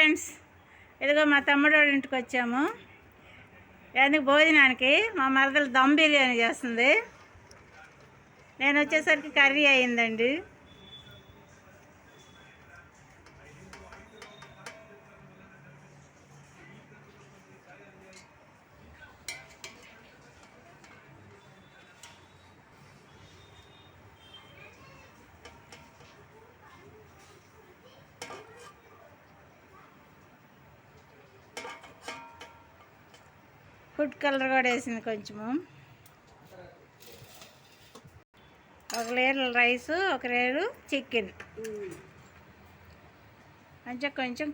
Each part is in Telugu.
ఫ్రెండ్స్, ఇదిగో మా తమ్ముడు వాళ్ళ ఇంటికి వచ్చాము. ఎందుకు భోజనానికి మా మరదలు దమ్ బిర్యానీ చేస్తుంది. నేను వచ్చేసరికి కర్రీ అయిందండి. ఫుడ్ కలర్ కూడా వేసింది కొంచెము. ఒక లేరు రైసు, ఒక లేరు చికెన్, కొంచెం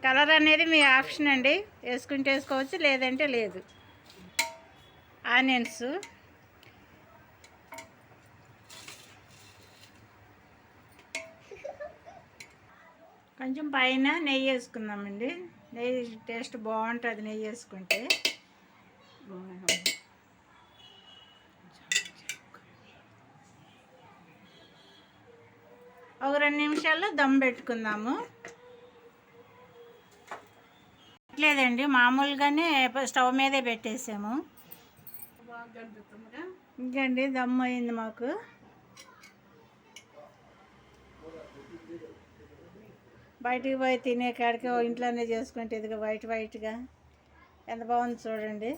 కలర్ అనేది మీ ఆప్షన్ అండి. వేసుకుంటే వేసుకోవచ్చు, లేదంటే లేదు. ఆనియన్స్, కొంచెం పైన నెయ్యి వేసుకుందామండి. నెయ్యి టేస్ట్ బాగుంటుంది నెయ్యి వేసుకుంటే. ఒక 2 నిమిషాల్లో దమ్ పెట్టుకుందాము. లేదండి, మామూలుగానే స్టవ్ మీదే పెట్టేసాము. ఇంకండి దమ్ అయింది మాకు. బయటికి పోయి తినే కాడికి ఇంట్లోనే చేసుకుంటే ఇదిగా వైట్గా ఎంత బాగుంది చూడండి.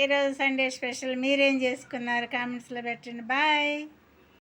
ఈరోజు సండే స్పెషల్. మీరేం చేసుకున్నారు కామెంట్స్లో పెట్టండి. బాయ్.